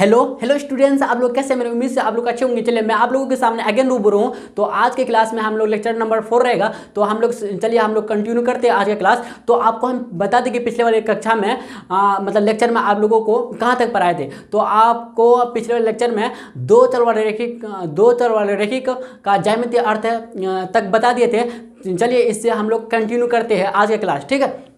Hello hello students, आप लोग कैसे? मेरी उम्मीद से आप लोग अच्छे होंगे। चलिए मैं आप लोगों के सामने अगेन रूबरू हूँ। तो आज के क्लास में हम लोग लेक्चर नंबर 4 रहेगा। तो हम लोग चलिए हम लोग कंटिन्यू करते हैं आज का क्लास। तो आपको हम बता दें कि पिछले वाले कक्षा में मतलब लेक्चर में आप लोगों को कहाँ तक पढ़ाए थे। तो आपको पिछले वाले लेक्चर में दो चर वाले रेखिक का ज्यामितीय अर्थ तक बता दिए थे। चलिए इससे हम लोग कंटिन्यू करते हैं आज का क्लास, ठीक है।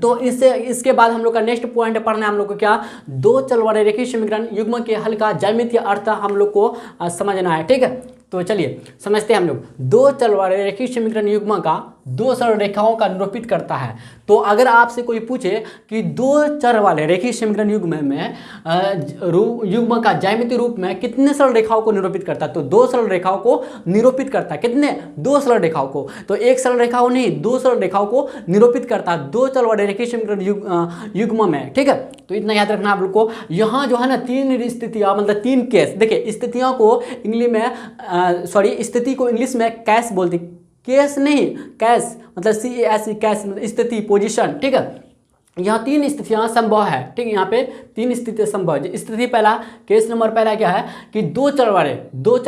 तो इसके बाद हम लोग का नेक्स्ट पॉइंट पढ़ना है हम लोग को क्या, दो चल वाले रेखीय समीकरण युग्म के हल का ज्यामितीय अर्थ हम लोग को समझना है, ठीक है। तो चलिए समझते हैं हम लोग। दो चल वाले रेखीय समीकरण युग्म का दो सरल रेखाओं का निरूपित करता है। तो अगर आपसे कोई पूछे कि दो चर वाले रेखीय समीकरण युग्म में युग्म का ज्यामितीय रूप में कितने सरल रेखाओं को निरूपित करता है, तो दो सरल रेखाओं को निरूपित करता है। कितने? दो सरल रेखाओं को। तो एक सरल रेखाओं नहीं, दो सरल रेखाओं को निरूपित करता है दो चर वाले रेखीय समीकरण युग्म में, ठीक है। तो इतना याद रखना आप लोग को। यहाँ जो है ना तीन स्थितियाँ, मतलब तीन केस। देखिए स्थितियों को इंग्लिश में स्थिति को इंग्लिश में कैस बोलते, केस नहीं कैस, मतलब CAS कैस स्थिति, पोजीशन, ठीक है। यहाँ तीन स्थितियाँ संभव है, ठीक है। यहाँ पे तीन स्थितियाँ संभव है। स्थिति पहला, केस नंबर पहला क्या है कि दो चर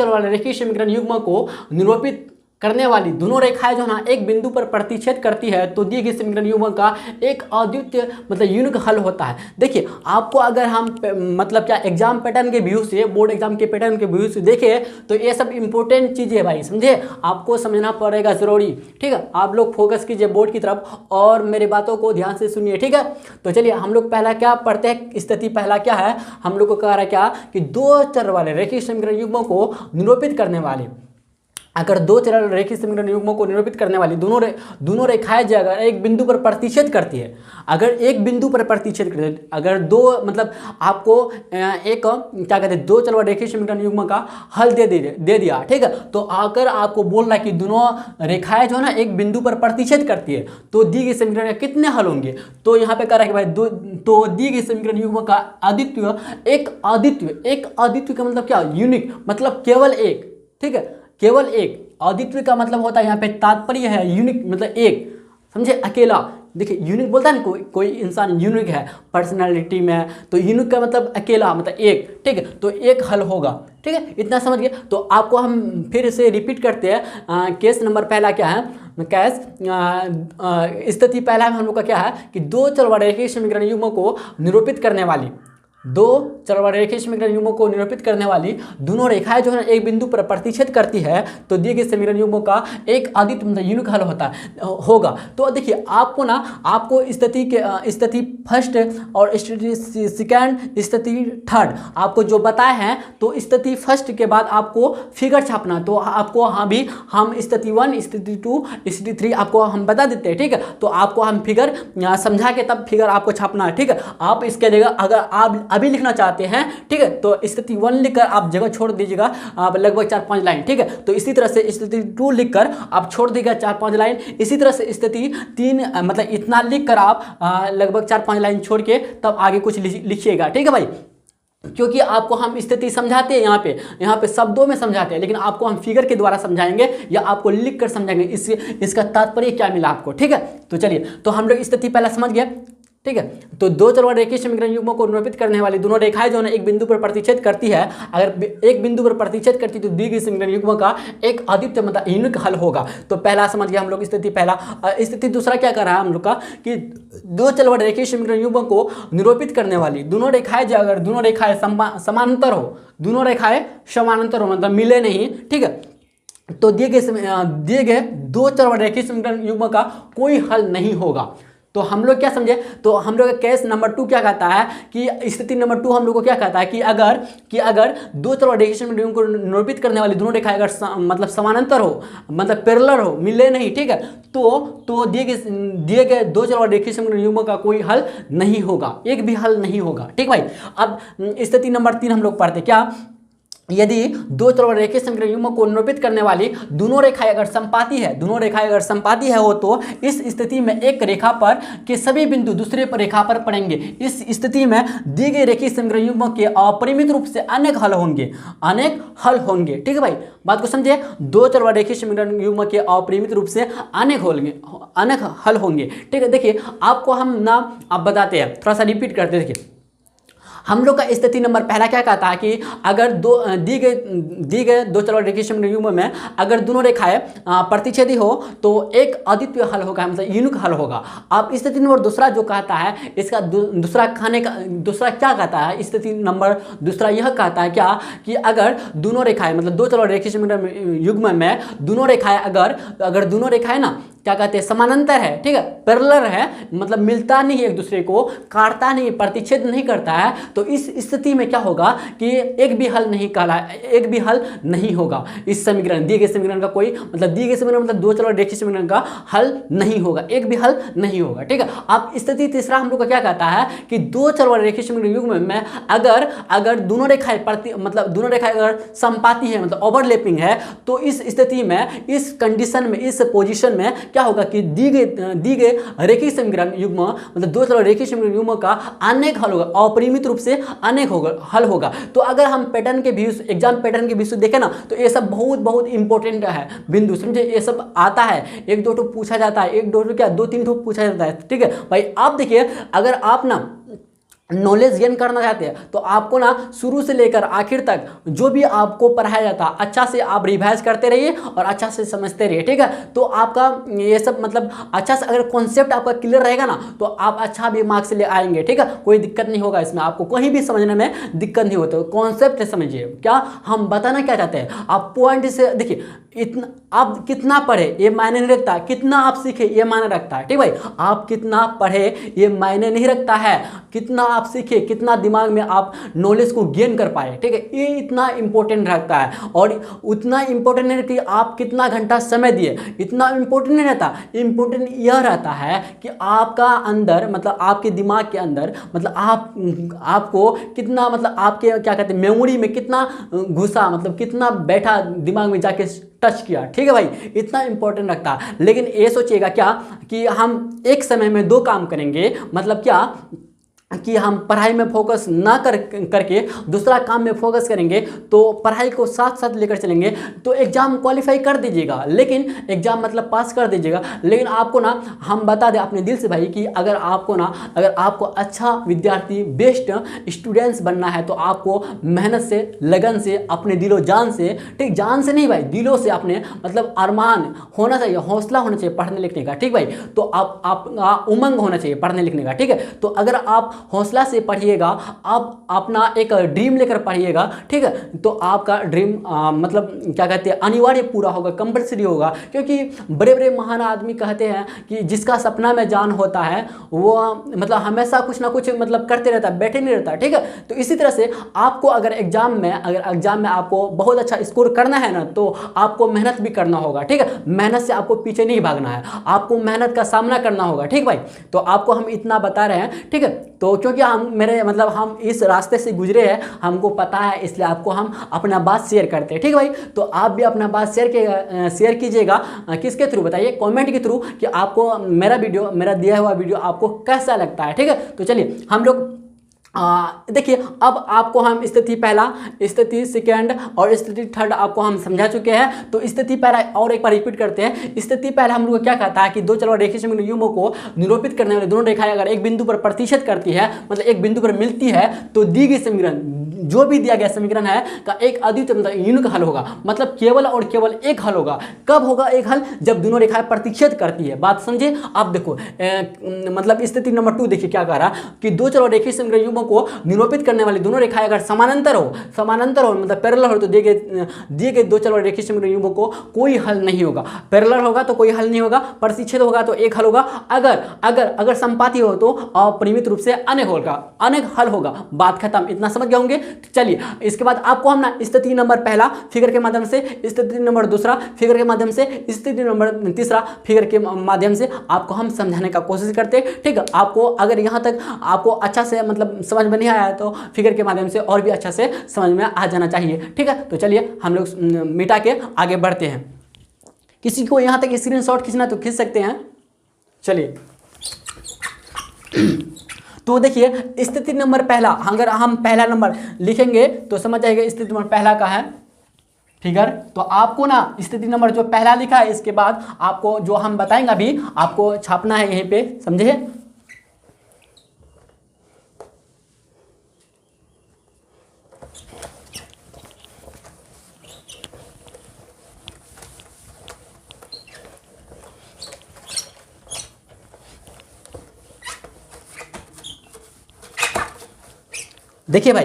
वाले रेखीय समीकरण युग्म को निरूपित करने वाली दोनों रेखाएं जो ना एक बिंदु पर प्रतिच्छेद करती है, तो दिए गए समीकरण युग्म का एक अद्वितीय मतलब यूनिक हल होता है। देखिए आपको अगर हम मतलब क्या एग्जाम पैटर्न के व्यू से, बोर्ड एग्जाम के पैटर्न के व्यू से देखें तो ये सब इंपॉर्टेंट चीज़ें है भाई, समझे। आपको समझना पड़ेगा जरूरी, ठीक है। आप लोग फोकस कीजिए बोर्ड की तरफ और मेरी बातों को ध्यान से सुनिए, ठीक है। तो चलिए हम लोग पहला क्या पढ़ते हैं। स्थिति पहला क्या है, हम लोग को कह रहा है क्या कि दो चर वाले रेखीय समीकरण युग्म को निरूपित करने वाले, अगर दो चर रेखीय समीकरण युग्मों को निरूपित करने वाली दोनों रेखाएं जो अगर एक बिंदु पर प्रतिच्छेद करती है, अगर एक बिंदु पर प्रतिच्छेद करती है, अगर दो मतलब आपको एक क्या कहते हैं दो चर वाले रेखीय समीकरण युग्म का हल दे दिया, ठीक है। तो अगर आपको बोल रहा है कि दोनों रेखाएं जो है ना एक बिंदु पर प्रतिच्छेद करती है, तो दी गई समीकरण के कितने हल होंगे। तो यहाँ पे कह रहा है कि भाई तो दी गई समीकरण युग्म का अद्वितीय, एक अद्वितीय का मतलब क्या, यूनिक, मतलब केवल एक, ठीक है। केवल एक। अद्वितीय का मतलब होता है यहाँ पे तात्पर्य है यूनिक, मतलब एक, समझे, अकेला। देखिए यूनिक बोलता है ना, कोई इंसान यूनिक है पर्सनालिटी में, तो यूनिक का मतलब अकेला, मतलब एक, ठीक है। तो एक हल होगा, ठीक है। इतना समझ गए। तो आपको हम फिर से रिपीट करते हैं। केस नंबर पहला क्या है, केस स्थिति पहला में हम लोग का क्या है कि दो चर वाले रेखीय समीकरण युग्म को निरूपित करने वाली, दो चर वाले रेखीय समीकरण युग्मों को निरूपित करने वाली दोनों रेखाएं जो है एक बिंदु पर प्रतिच्छेद करती है, तो दिए गए समीकरण युग्मों का एक अद्वितीय मतलब यूनिक हल होगा। तो देखिए आपको ना, आपको स्थिति फर्स्ट और स्थिति सेकंड, स्थिति थर्ड आपको जो बताए हैं, तो स्थिति फर्स्ट के बाद आपको फिगर छापना। तो आपको हम स्थिति 1, स्थिति 2, स्थिति 3 आपको हम बता देते हैं, ठीक है। तो आपको हम फिगर समझा के तब फिगर आपको छापना है, ठीक है। आप इसके जगह अगर आप अभी लिखना चाहते हैं, ठीक है, तो स्थिति 1 लिखकर आप जगह छोड़ दीजिएगा आप लगभग 4-5 लाइन, ठीक है। तो इसी तरह से स्थिति 2 लिखकर आप छोड़ दीजिएगा 4-5 लाइन। इसी तरह से स्थिति 3 मतलब इतना लिखकर आप लगभग 4-5 लाइन छोड़ के तब आगे कुछ लिखिएगा, ठीक है भाई। क्योंकि आपको हम स्थिति समझाते हैं यहाँ पे शब्दों में समझाते हैं, लेकिन आपको हम फिगर के द्वारा समझाएंगे या आपको लिख कर समझाएंगे, इसका तात्पर्य क्या मिला आपको, ठीक है। तो चलिए, तो हम लोग स्थिति पहला समझ गए, ठीक है। तो दो चर वाले रेखीय समीकरण युग्मों को निरूपित करने वाली दोनों रेखाएं जो है एक बिंदु पर प्रतिच्छेद करती है, अगर एक बिंदु पर प्रतिच्छेद करती तो दी गई समीकरण युग्म का एक अद्वितीय मतलब यूनिक हल होगा। तो पहला समझ गया हम लोग स्थिति पहला। स्थिति दूसरा क्या कर रहा है हम लोग का कि दो चर वाले रेखीय समीकरण युग्म को निरूपित करने वाली दोनों रेखाएं जो अगर दोनों रेखाएं समानांतर हो, दोनों रेखाएं समानांतर हो मतलब मिले नहीं, ठीक है, तो दिए गए दो चर वाले रेखीय समीकरण युग्म का कोई हल नहीं होगा। तो हम लोग क्या समझे, तो हम लोग केस नंबर 2 क्या कहता है कि स्थिति नंबर 2 हम लोग को क्या कहता है कि अगर दो चर वाले रेखीय समीकरण युग्म को निरूपित करने वाली दोनों रेखाएं अगर मतलब समानांतर हो, मतलब पैरेलल हो, मिले नहीं, ठीक है, तो दिए गए दो चर वाले रेखीय समीकरण युग्म का कोई हल नहीं होगा, एक भी हल नहीं होगा, ठीक भाई। अब स्थिति नंबर 3 हम लोग पढ़ते क्या, यदि दो चर वाले रेखीय समीकरण युग्म को निरूपित करने वाली दोनों रेखाएं अगर समपाती है हो, तो इस स्थिति में एक रेखा पर के सभी बिंदु दूसरे पर रेखा पर पड़ेंगे। इस स्थिति में दी गई रेखीय समीकरण युग्म के अपरिमित रूप से अनेक हल होंगे, ठीक है भाई। बात को समझे, दो चर वाले रेखीय समीकरण युग्म के अपरिमित रूप से अनेक हल होंगे, ठीक है। देखिए आपको हम ना अब बताते हैं, थोड़ा सा रिपीट करते हैं। देखिए हम लोग का स्थिति नंबर पहला क्या कहता है कि अगर दी गए दो चलवार रेखीय समीकरण युग्म में अगर दोनों रेखाएं प्रतिच्छेदी हो तो एक अद्वितीय हल होगा, मतलब यूनिक हल होगा। अब स्थिति नंबर दूसरा जो कहता है, इसका दूसरा क्या कहता है, स्थिति नंबर दूसरा यह कहता है क्या कि अगर दोनों रेखाएं, मतलब दो चलवार रेखीय समीकरण युग्म में दोनों रेखाएं अगर दोनों रेखाएं ना क्या कहते हैं, समानांतर है, ठीक है, पैरेलल है, मतलब मिलता नहीं है एक दूसरे को, काटता नहीं, प्रतिच्छेद नहीं करता है, तो इस स्थिति में क्या होगा कि एक भी हल नहीं होगा इस समीकरण, दिए गए समीकरण का कोई, मतलब दिए गए समीकरण मतलब दो चलवार रेखीय समीकरण का हल नहीं होगा, एक भी हल नहीं होगा, ठीक है। अब स्थिति तीसरा हम लोग का क्या कहता है कि दो चलवार रेखीय समीकरण युग्म में अगर दोनों रेखाएं मतलब दोनों रेखाएं अगर समपाती है, मतलब ओवरलैपिंग है, तो इस स्थिति में, इस कंडीशन में, इस पोजीशन में क्या होगा कि दी गए रेखीय समीकरण युग्म, मतलब दो चलवार रेखीय समीकरण युग्म का अनेक हल होगा, अपरिमित रूप से अनेक हल होगा। तो अगर हम पैटर्न के व्यू, एग्जाम पैटर्न के व्यू देखें ना, तो ये सब बहुत इंपॉर्टेंट है बिंदु, समझे, ये सब आता है, एक दो पूछा जाता है, एक दो क्या दो तीन पूछा जाता है, ठीक है भाई। आप देखिए, अगर आप ना नॉलेज गेन करना चाहते हैं तो आपको ना शुरू से लेकर आखिर तक जो भी आपको पढ़ाया जाता है अच्छा से आप रिवाइज करते रहिए और अच्छा से समझते रहिए, ठीक है। तो आपका ये सब मतलब अच्छा से अगर कॉन्सेप्ट आपका क्लियर रहेगा ना तो आप अच्छा भी मार्क्स ले आएंगे, ठीक है, कोई दिक्कत नहीं होगा इसमें, आपको कहीं भी समझने में दिक्कत नहीं होती। कॉन्सेप्ट समझिए, क्या हम बताना क्या चाहते हैं, आप पॉइंट से देखिए, इतना आप कितना पढ़े ये मायने नहीं रखता, कितना आप सीखे ये मायने रखता है, ठीक भाई। आप कितना पढ़े ये मायने नहीं रखता है, कितना आप सीखे, कितना दिमाग में आप नॉलेज को गेन कर पाए, ठीक है, ये इतना इंपॉर्टेंट रखता है। और उतना इंपॉर्टेंट नहीं कि आप कितना घंटा समय दिए, इतना इंपॉर्टेंट नहीं रहता। इंपॉर्टेंट यह रहता है कि आपका अंदर, मतलब आपके दिमाग के अंदर, मतलब आपको कितना, मतलब आपके क्या कहते हैं मेमोरी में कितना घुसा, मतलब कितना बैठा दिमाग में जाके टच किया, ठीक है भाई, इतना इंपॉर्टेंट रखता है। लेकिन ये सोचिएगा क्या कि हम एक समय में दो काम करेंगे, मतलब क्या कि हम पढ़ाई में फोकस ना करके दूसरा काम में फोकस करेंगे, तो पढ़ाई को साथ साथ लेकर चलेंगे तो एग्जाम क्वालिफाई कर दीजिएगा, लेकिन एग्जाम मतलब पास कर दीजिएगा। लेकिन आपको ना हम बता दें अपने दिल से भाई कि अगर आपको अच्छा विद्यार्थी, बेस्ट स्टूडेंट्स बनना है तो आपको मेहनत से, लगन से, अपने दिलो जान से, ठीक, जान से नहीं भाई, दिलों से अपने मतलब अरमान होना चाहिए, हौसला होना चाहिए पढ़ने लिखने का, ठीक भाई। तो आप उमंग होना चाहिए पढ़ने लिखने का, ठीक है। तो अगर आप हौसला से पढ़िएगा, आप अपना एक ड्रीम लेकर पढ़िएगा, ठीक है, तो आपका ड्रीम मतलब क्या कहते हैं अनिवार्य पूरा होगा, कंपल्सरी होगा। क्योंकि बड़े बड़े महान आदमी कहते हैं कि जिसका सपना में जान होता है वो मतलब हमेशा कुछ ना कुछ मतलब करते रहता है, बैठे नहीं रहता, ठीक है। तो इसी तरह से आपको अगर एग्जाम में आपको बहुत अच्छा स्कोर करना है ना, तो आपको मेहनत भी करना होगा, ठीक है। मेहनत से आपको पीछे नहीं भागना है, आपको मेहनत का सामना करना होगा, ठीक भाई। तो आपको हम इतना बता रहे हैं, ठीक है। तो क्योंकि हम इस रास्ते से गुजरे हैं, हमको पता है, इसलिए आपको हम अपना बात शेयर करते हैं, ठीक है भाई। तो आप भी अपना बात शेयर कीजिएगा, किसके थ्रू बताइए, कमेंट के थ्रू, कि आपको मेरा दिया हुआ वीडियो आपको कैसा लगता है, ठीक है। तो चलिए हम लोग देखिए, अब आपको हम स्थिति पहला, स्थिति सेकेंड और स्थिति थर्ड आपको हम समझा चुके हैं। तो स्थिति पहला और एक बार रिपीट करते हैं। स्थिति पहला हम लोग क्या कहता है कि दो चलवार रेखीय समीकरण युग्मों को निरूपित करने वाली दोनों रेखाएं अगर एक बिंदु पर प्रतिच्छेद करती है, मतलब एक बिंदु पर मिलती है, तो दी गई समीकरण, जो भी दिया गया समीकरण है का एक अद्वितीय मतलब यूनिक हल होगा, मतलब केवल और केवल एक हल होगा। कब होगा एक हल? जब दोनों रेखाएं प्रतिच्छेद करती है। बात समझे आप? देखो मतलब स्थिति नंबर 2 देखिए क्या कह रहा कि दो चलवार रेखीय समीकरण युग्मों को निरूपित करने वाली दोनों रेखाएं अगर समानांतर हो मतलब पैरेलल हो, तो दिए गए दो चलवार रेखीय समीकरण युग्मों को कोई हल नहीं होगा। पैरेलल होगा तो कोई हल नहीं होगा, प्रतिच्छेद होगा तो एक हल होगा, अगर संपाती हो तो अपरिमित रूप से अनेक हल होगा। बात खत्म, इतना समझ गए होंगे। चलिए इसके बाद आपको हम ना स्थिति नंबर पहला फिगर के माध्यम से, स्थिति नंबर दूसरा फिगर के माध्यम से, स्थिति नंबर तीसरा फिगर के माध्यम से आपको हम समझाने का कोशिश करते हैं, ठीक है। आपको अगर यहाँ तक आपको अच्छा से मतलब समझ में नहीं आया तो फिगर के माध्यम से और भी अच्छा से समझ में आ जाना चाहिए, ठीक है। तो चलिए हम लोग मिटा के आगे बढ़ते हैं। किसी को यहाँ तक स्क्रीनशॉट खींचना तो खींच सकते हैं। चलिए तो देखिए स्थिति नंबर पहला, अगर हम पहला नंबर लिखेंगे तो समझ जाएगा स्थिति नंबर पहला का है फिगर। तो आपको ना स्थिति नंबर जो पहला लिखा है इसके बाद आपको जो हम बताएंगे अभी आपको छापना है यहीं पे, समझे। देखिए भाई,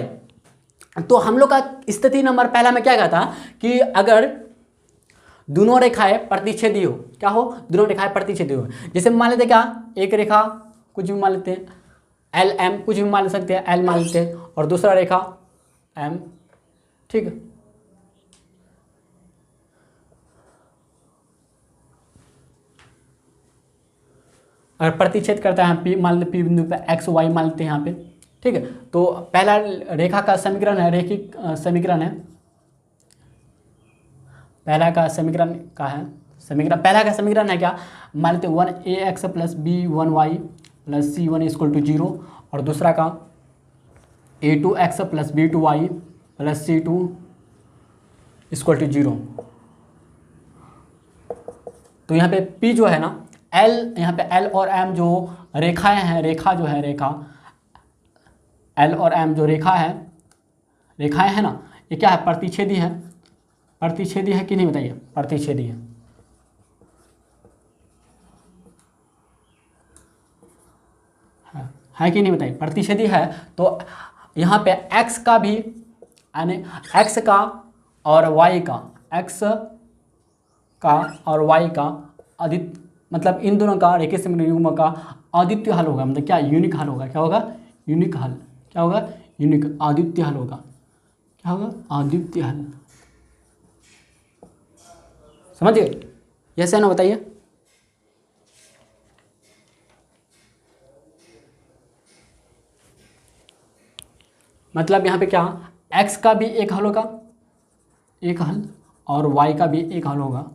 तो हम लोग का स्थिति नंबर पहला में क्या कहा था कि अगर दोनों रेखाएं प्रतिच्छेदी हो, क्या हो, दोनों रेखाएं प्रतिच्छेदी हो। जैसे मान लेते क्या, एक रेखा कुछ भी मान लेते हैं, एल एम कुछ भी मान सकते हैं, एल मान लेते हैं, और दूसरा रेखा एम, ठीक है। अगर प्रतिच्छेद करता है पी, मान लेते पी बिंदु पे एक्स वाई मान लेते हैं यहाँ पे, ठीक है। तो पहला रेखा का समीकरण है, रैखिक समीकरण है, पहला का समीकरण का है, पहला का समीकरण है क्या, मान लेते 1ax plus b1y plus c1 equal to 0, और दूसरा का a2x plus b2y plus c2 equal to 0। तो यहाँ पे p जो है ना, l, यहाँ पे l और m जो रेखाएं हैं, रेखा जो है, रेखा l और m जो रेखाएं है ना, ये क्या है, प्रतिच्छेदी है, प्रतिच्छेदी है कि नहीं बताइए, प्रतिच्छेदी है कि नहीं बताइए, प्रतिच्छेदी है। तो यहाँ पे x का भी, यानी x का और y का, x का और y का आदित्य, मतलब इन दोनों का रेखीय समीकरण युग्म का आदित्य हल होगा, मतलब क्या, यूनिक हल होगा, क्या होगा, यूनिक हल, क्या होगा, यूनिक आदित्य हल होगा, क्या होगा, आदित्य हल। समझिए, यस है ना, बताइए। मतलब यहाँ पे क्या, x का भी एक हल होगा, एक हल, और y का भी एक हल होगा,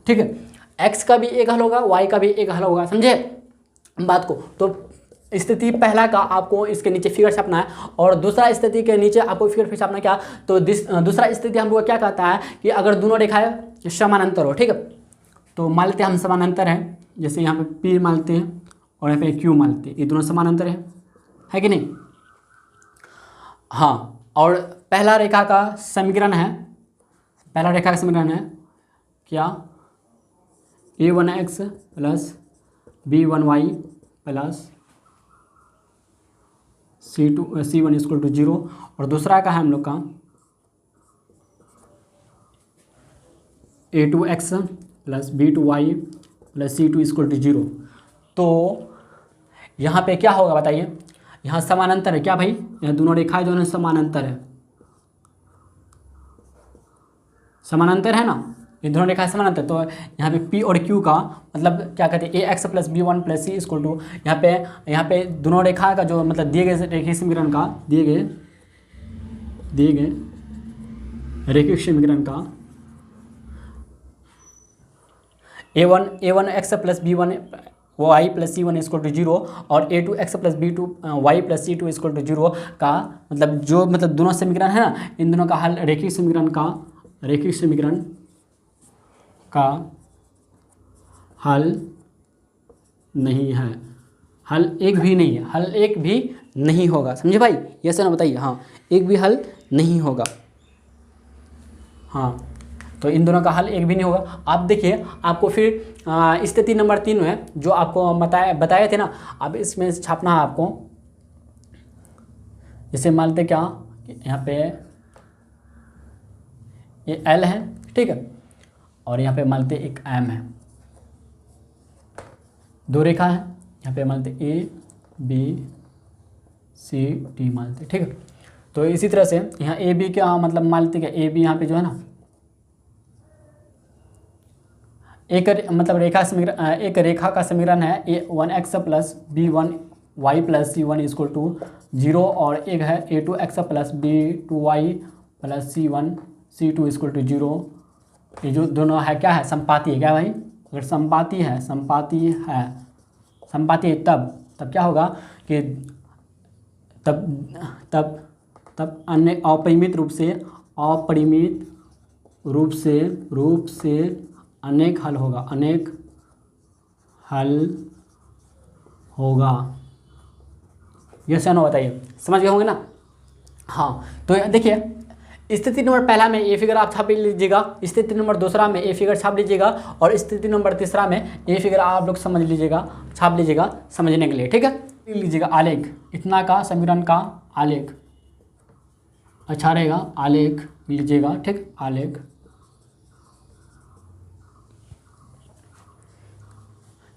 ठीक है। x का भी एक हल होगा, y का भी एक हल होगा, समझे बात को। तो स्थिति पहला का आपको इसके नीचे फिगर छापना है, और दूसरा स्थिति के नीचे आपको फिगर छापना क्या, तो दूसरा स्थिति हम लोग क्या कहता है कि अगर दोनों रेखाएं समानांतर हो, ठीक है। तो मान लेते हैं हम समानांतर हैं, जैसे यहाँ पे P मान लेते हैं और यहाँ पे Q मान लेते हैं, ये दोनों समानांतर है कि नहीं। हाँ, और पहला रेखा का समीकरण है, पहला रेखा का समीकरण है क्या, a1x plus b1y plus c1 equal to 0, और दूसरा का है हम लोग का a2x plus b2y plus c2 equal to 0। तो यहाँ पे क्या होगा बताइए, यहाँ समानांतर है क्या भाई, यहाँ दोनों रेखाएं जो है समानांतर है, समानांतर है ना, ये दोनों रेखाएं समानांतर। तो यहाँ पे P और Q का मतलब क्या कहते हैं, ax प्लस b1 प्लस c इक्वल टू, यहाँ पे दोनों रेखा का जो मतलब दिए गए रेखीय समीकरण का, दिए गए रेखीय समीकरण का a1x plus b1 y plus c1 equal to 0, और a2x plus b2 y plus c2 equal to 0 का मतलब जो मतलब दोनों समीकरण है ना, इन दोनों का हल रेखीय समीकरण का हल नहीं है, हल एक भी नहीं है, हल एक भी नहीं होगा, समझे भाई, ये से ना बताइए। हाँ, एक भी हल नहीं होगा, हाँ, तो इन दोनों का हल एक भी नहीं होगा। आप देखिए, आपको फिर स्थिति नंबर 3 है जो आपको बताए थे ना, अब इसमें छापना है आपको। जैसे मान लेते क्या, यहाँ पे ये L है, ठीक है, और यहाँ पे मान लेते एक M है, दो रेखा है, यहाँ पे मान लेते A B C D मान लेते, ठीक है। तो इसी तरह से यहाँ A B क्या मतलब मान लेते क्या, A B यहाँ पे जो है ना, एक मतलब एक रेखा का समीकरण है a1x plus b1y plus c1 equal to 0, और एक है a2x plus b2y plus c2 equal to 0। ये जो दोनों है क्या है, संपाती है क्या भाई, अगर संपाती है तब क्या होगा कि तब अन्य अपरिमित रूप से अनेक हल होगा, यस या नो बताइए, समझ गए होंगे ना। हाँ तो देखिए स्थिति नंबर पहला में ए फिगर आप छाप लीजिएगा, स्थिति नंबर दूसरा में ए फिगर छाप लीजिएगा, और स्थिति नंबर तीसरा में ए फिगर आप लोग समझ लीजिएगा, छाप लीजिएगा समझने के लिए, ठीक है। लिख लीजिएगा आलेख, इतना का समीकरण का आलेख अच्छा रहेगा, आलेख लीजिएगा, ठीक, आलेख।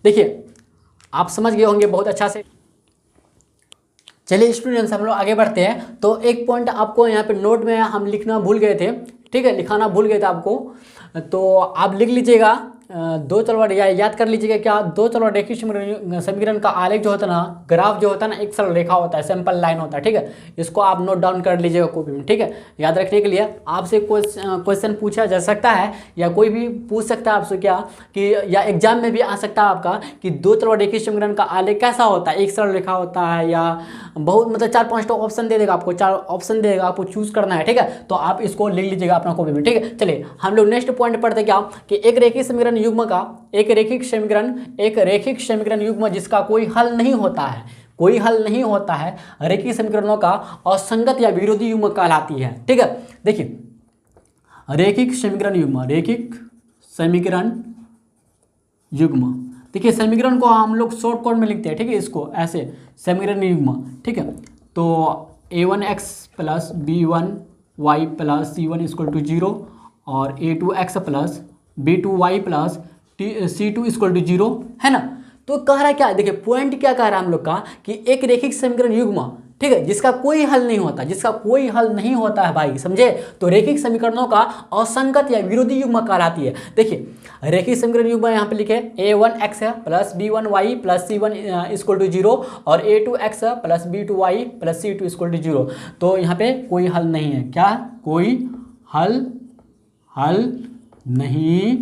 देखिए आप समझ गए होंगे बहुत अच्छा से। चलिए स्टूडेंट्स हम लोग आगे बढ़ते हैं। तो एक पॉइंट आपको यहाँ पे नोट में हम लिखना भूल गए थे, ठीक है, लिखाना भूल गए थे आपको, तो आप लिख लीजिएगा, दो चलवा याद कर लीजिएगा क्या, दो चलवा रेखीय समीकरण का आलेख जो होता है ना, ग्राफ जो होता है ना, एक सरल रेखा होता है, सिंपल लाइन होता है, ठीक है। इसको आप नोट डाउन कर लीजिएगा कॉपी में, ठीक है। याद रखने के लिए आपसे क्वेश्चन पूछा जा सकता है, या कोई भी पूछ सकता है आपसे क्या कि, या एग्जाम में भी आ सकता है आपका कि दो चलवा रेखीय समीकरण का आलेख कैसा होता है, एक सरल रेखा होता है, या बहुत मतलब 4-5 ऑप्शन दे देगा आपको, 4 ऑप्शन दे देगा, आपको चूज करना है, ठीक है। तो आप इसको लिख लीजिएगा अपना कॉपी में, ठीक है। चलिए हम लोग नेक्स्ट पॉइंट पढ़ते क्या कि एक रेखीय समीकरण युग्म का, एक रैखिक समीकरण युग्म जिसका कोई हल नहीं होता है, कोई हल नहीं होता है, रेखीय समीकरणों का असंगत या विरोधी युग्म कहलाती है, ठीक है। देखिए रैखिक समीकरण युग्म, देखिए समीकरण को हम लोग शॉर्ट कोड में लिखते हैं, ठीक है, इसको ऐसे समीकरण युग्म, ठीक है। तो a1x plus b1y plus c1 equal to 0 और a2x plus b2y plus c2 equal to 0 है ना। तो कह रहा है क्या, देखिए पॉइंट क्या कह रहा है हम लोग का कि एक रैखिक समीकरण युग्म, ठीक है, जिसका कोई हल नहीं होता, जिसका कोई हल नहीं होता है भाई, समझे, तो रैखिक समीकरणों का असंगत या विरोधी युग्म कहलाती है। देखिए रैखिक समीकरण युग्म यहाँ पे लिखे a1x plus b1y plus c1 equal to 0 और a2x plus b2y plus c2 equal to 0। तो यहाँ पे कोई हल नहीं है, क्या, कोई हल नहीं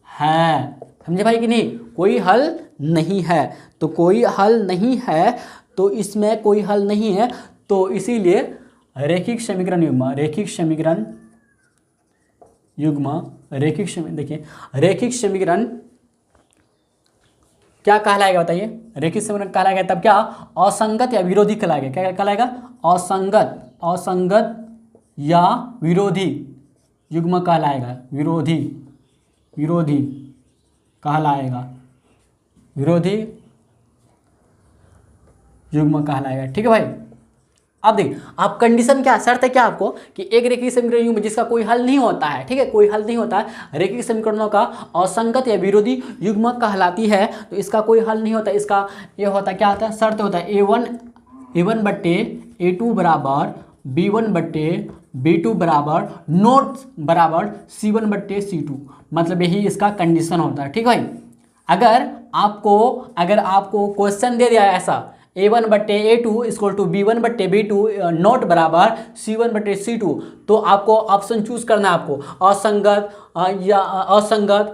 है, समझे भाई कि नहीं, कोई हल नहीं है। तो कोई हल नहीं है, तो इसमें कोई हल नहीं है, तो इसीलिए रैखिक समीकरण युग्म, देखिए रैखिक समीकरण क्या कहलाएगा बताइए, रैखिक समीकरण कहलाएगा तब क्या, असंगत या विरोधी कहलाएगा, क्या कहलाएगा, असंगत या विरोधी युग्म कहलाएगा, विरोधी कहलाएगा, विरोधी युग्म कहलाएगा, ठीक है भाई। अब देखिए आप कंडीशन क्या, शर्त है क्या आपको कि एक रैखिक समीकरण युग्म जिसका कोई हल नहीं होता है, ठीक है, कोई हल नहीं होता है, रैखिक समीकरणों का असंगत या विरोधी युग्म कहलाती है। तो इसका कोई हल नहीं होता, इसका ये होता क्या होता है, शर्त होता है a1 बट्टे a2 बराबर b1 बट्टे b2 बराबर नोट बराबर c1 बट्टे c2, मतलब यही इसका कंडीशन होता है, ठीक भाई। अगर आपको क्वेश्चन दे दिया है ऐसा a1 बट्टे a2 इक्वल टू b1 बट्टे b2 नोट बराबर c1 बट्टे c2, तो आपको ऑप्शन चूज करना है, आपको असंगत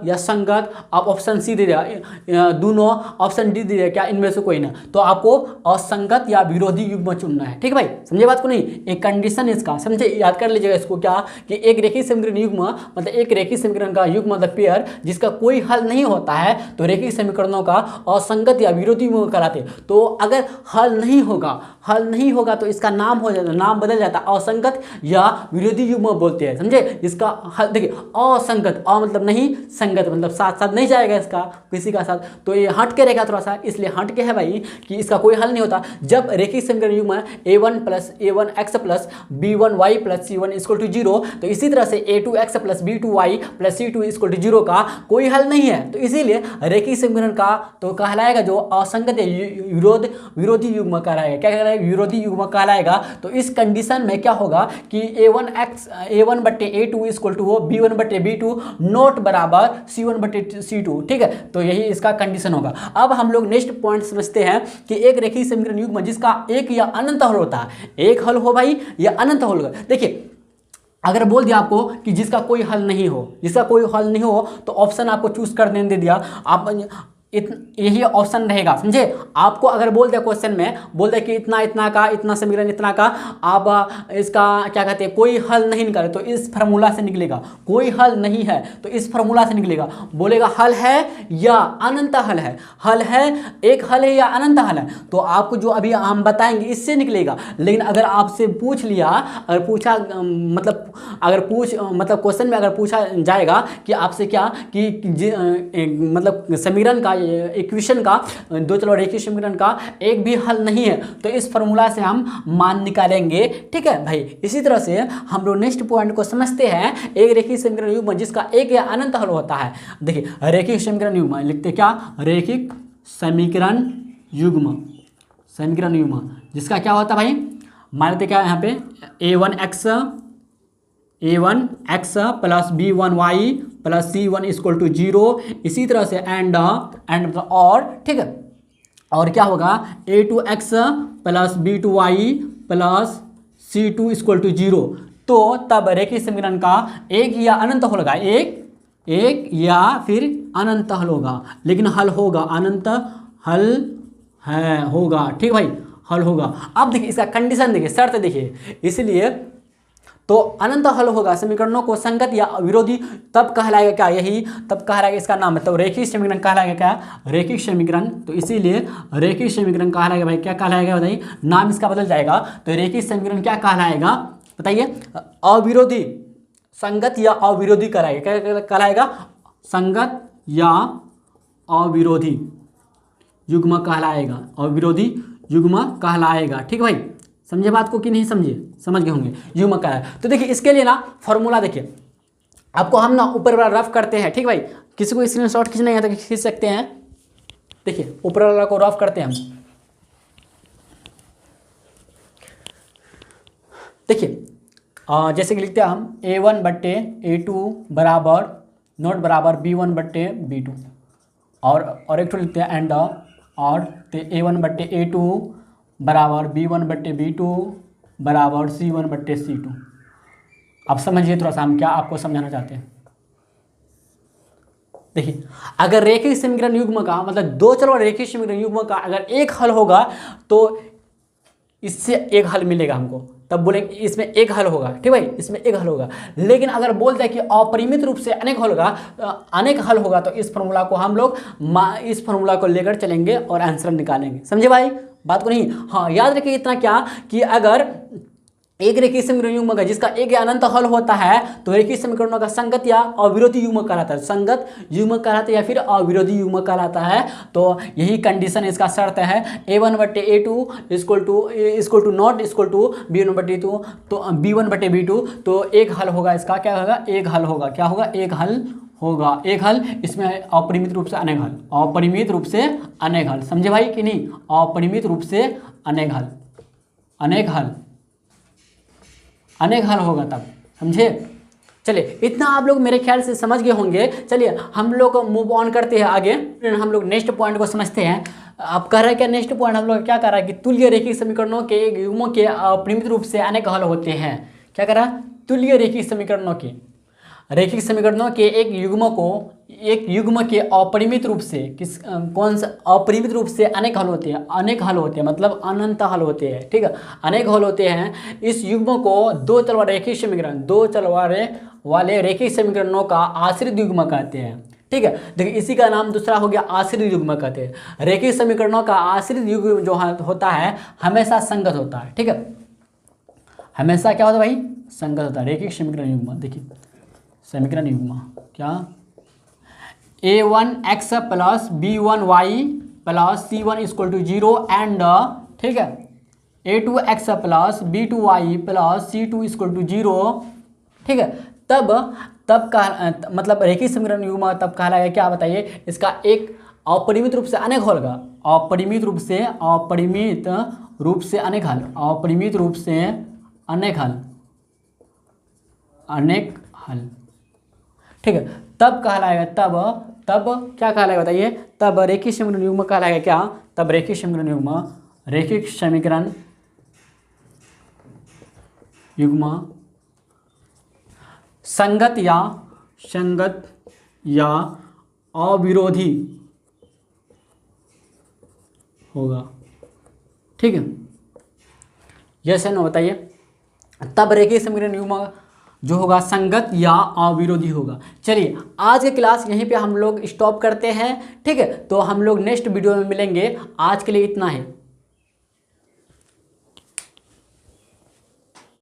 या संगत, आप ऑप्शन सी दे दिया, दोनों ऑप्शन डी दे दिया, क्या इनमें से कोई ना, तो आपको असंगत या विरोधी युग्म चुनना है, ठीक है भाई, समझे बात को नहीं, एक कंडीशन इसका, समझे, याद कर लीजिएगा इसको क्या कि एक रैखिक समीकरण युग्म मतलब एक रैखिक समीकरण का युग्म मतलब पेयर जिसका कोई हल नहीं होता है, तो रैखिक समीकरणों का असंगत या विरोधी युग्म कहलाते। तो अगर हल नहीं होगा तो इसका नाम हो जाता, नाम बदल जाता, असंगत या विरोधी युग्म बोलते हैं, समझे। इसका हल देखिए असंगत, मतलब नहीं, संगत मतलब साथ साथ नहीं जाएगा इसका किसी का साथ, तो ये हट के रहेगा थोड़ा सा, इसलिए हट के है भाई कि इसका कोई हल नहीं होता। जब रैखिक समीकरण युग्म a1x plus b1y plus c1 equal to 0, तो इसी तरह से a2x plus b2y plus c2 equal to 0 का कोई हल नहीं है, तो इसीलिए रैखिक समीकरण का तो कहलाएगा जो असंगत विरोधी युग्म कहलाएगा, क्या कहलाएगा, विरोधी युग्म कहलाएगा। तो इस कंडीशन में क्या होगा कि a1 बट्टे a2 इक्वल टू b1 बट्टे b2 नोट बराबर c1 बट्टे c2, ठीक है, तो यही इसका कंडीशन होगा। अब हम लोग नेक्स्ट पॉइंट समझते हैं कि एक रैखिक समीकरण युग्म जिसका एक या अनंत हल होता है, एक हल हो भाई या अनंत हल होगा। देखिए अगर बोल दिया आपको कि जिसका कोई हल नहीं हो, तो ऑप्शन आपको चूज करने दे दिया, आप यही ऑप्शन रहेगा, समझे। आपको अगर बोल दे क्वेश्चन में बोल दे कि इतना इतना का इतना समीकरण इतना का, आप इसका क्या कहते हैं कोई हल नहीं निकाले तो इस फार्मूला से निकलेगा, कोई हल नहीं है तो इस फार्मूला से निकलेगा। बोलेगा हल है या अनंत हल है, हल है, एक हल है या अनंत हल है, तो आपको जो अभी हम बताएंगे इससे निकलेगा। लेकिन अगर आपसे पूछ लिया, अगर पूछा मतलब मतलब क्वेश्चन में अगर पूछा जाएगा कि आपसे क्या कि मतलब समीकरण का इक्वेशन का दो चलो रेखीय समीकरण का एक भी हल नहीं है तो इस फार्मूला से हम मान निकालेंगे, ठीक है भाई। इसी तरह से हम लोग नेक्स्ट पॉइंट को समझते हैं, एक रेखीय समीकरण युग्म जिसका एक या अनंत हल होता है। देखिए रेखीय समीकरण युग्म लिखते क्या, रेखिक समीकरण युग्म, समीकरण युग्म जिसका क्या होता है भाई, मान लेते क्या यहाँ पे a1x plus b1y plus c1 equal to 0। इसी तरह से एंड और, ठीक है, और क्या होगा a2x plus b2y plus c2 equal to 0। तो तब रेखीय समीकरण का एक या अनंत हल होगा, एक या फिर अनंत हल होगा, लेकिन हल होगा, अनंत हल है होगा, ठीक भाई, हल होगा। अब देखिए इसका कंडीशन देखिए, शर्त देखिए, इसलिए तो अनंत हल होगा समीकरणों को संगत या विरोधी तब कहलाएगा क्या, यही तब कहलाएगा, इसका नाम है तो रेखीय समीकरण कहलाएगा क्या, रेखीय समीकरण। तो इसीलिए रेखीय समीकरण कहलाएगा भाई, क्या कहलाएगा बताइए, नाम इसका बदल जाएगा। तो रेखीय समीकरण क्या कहलाएगा बताइए, अविरोधी, संगत या अविरोधी कहलाएगा, क्या कहलाएगा, संगत या अविरोधी युग्म कहलाएगा, अविरोधी युग्म कहलाएगा, ठीक भाई। समझे बात को कि नहीं समझे, समझ गए होंगे, युग्म कहलाएगा। तो देखिए इसके लिए ना फॉर्मूला देखिए, आपको हम ना ऊपर वाला रफ करते हैं, ठीक भाई, किसी को स्क्रीनशॉट खींचना है तो खींच सकते हैं। देखिए ऊपर वाला को रफ करते हैं हम। देखिए जैसे कि लिखते हैं हम a1/a2 बराबर नोट बराबर b1/b2, और एक तो लिखते हैं एंड और तो a1/a2 बराबर b1/b2 बराबर c1/c2। अब समझिए थोड़ा सा हम क्या आपको समझाना चाहते हैं। देखिए अगर रेखीय समीकरण युग्म का मतलब दो चर वाले रेखीय समीकरण युग्म का अगर एक हल होगा तो इससे एक हल मिलेगा हमको, तब बोलेंगे इसमें एक हल होगा, ठीक भाई, इसमें एक हल होगा। लेकिन अगर बोल जाए कि अपरिमित रूप से अनेक हल होगा, अनेक हल होगा, तो इस फॉर्मूला को हम लोग इस फॉर्मूला को लेकर चलेंगे और आंसर निकालेंगे। समझे भाई बात को नहीं। हाँ याद रखिए इतना क्या कि अगर एक रेखीय समीकरण युग्म का जिसका एक या अनंत हल होता है तो रेखीय समीकरणों का संगत या अविरोधी युग्म कहलाता है, संगत युग्म कहलाता है या फिर अविरोधी युग्म कहलाता है। तो यही कंडीशन इसका शर्त है, a1/a2 equal to not equal to b1/b2, तो b1/b2, तो एक हल होगा, इसका क्या होगा, एक हल होगा, क्या होगा, एक हल होगा, एक हल। इसमें अपरिमित रूप से अनेक हल, अपरिमित रूप से अनेक हल, समझे भाई कि नहीं, अपरिमित रूप से अनेक हल, अनेक हल, अनेक हल होगा तब, समझे। चलिए इतना आप लोग मेरे ख्याल से समझ गए होंगे। चलिए हम लोग मूव ऑन करते हैं आगे, हम लोग नेक्स्ट पॉइंट को समझते हैं। अब कह रहा है क्या नेक्स्ट पॉइंट हम लोग क्या कर रहा है कि तुल्य रेखीय समीकरणों के युग्मों के अपरिमित रूप से अनेक हल होते हैं। क्या कर रहा है, तुल्य रेखीय समीकरणों के रेखीय समीकरणों के एक युग्म के अपरिमित रूप से कौन सा अपरिमित रूप से अनेक हल होते हैं, अनेक हल होते हैं मतलब अनंत हल होते हैं, ठीक है, अनेक हल होते हैं। इस युग्म को दो चर वाले रेखीय समीकरण, दो चर वाले रेखीय समीकरणों का आश्रित युग्म कहते हैं, ठीक है। देखिए इसी का नाम दूसरा हो गया आश्रित युग्म कहते हैं। रेखीय समीकरणों का आश्रित युग्म जो होता है हमेशा संगत होता है, ठीक है, हमेशा क्या होता है भाई, संगत होता है। रेखीय समीकरण युग्म देखिए, समीकरण युग्म क्या, a1x plus b1y plus c1 equal to 0 and, ठीक है, a2x plus b2y plus c2 equal to 0, ठीक है। तब का मतलब रेखीय समीकरण युग्म तब कहलाएगा क्या बताइए, इसका एक अपरिमित रूप से अनेक हल होगा, अपरिमित रूप से अनेक हल, अपरिमित रूप से अनेक हल, अनेक हल, ठीक है। तब कहलाएगा, तब क्या कहलाएगा बताइए, तब रेखीय समीकरण युग्म कहलाएगा क्या, तब रेखीय समीकरण युग्म, रेखिक समीकरण युग्म संगत या अविरोधी होगा। ठीक है, यस है नो बताइए। तब रेखीय समीकरण युग्म जो होगा संगत या अविरोधी होगा। चलिए आज की क्लास यहीं पे हम लोग स्टॉप करते हैं। ठीक है, तो हम लोग नेक्स्ट वीडियो में मिलेंगे। आज के लिए इतना है।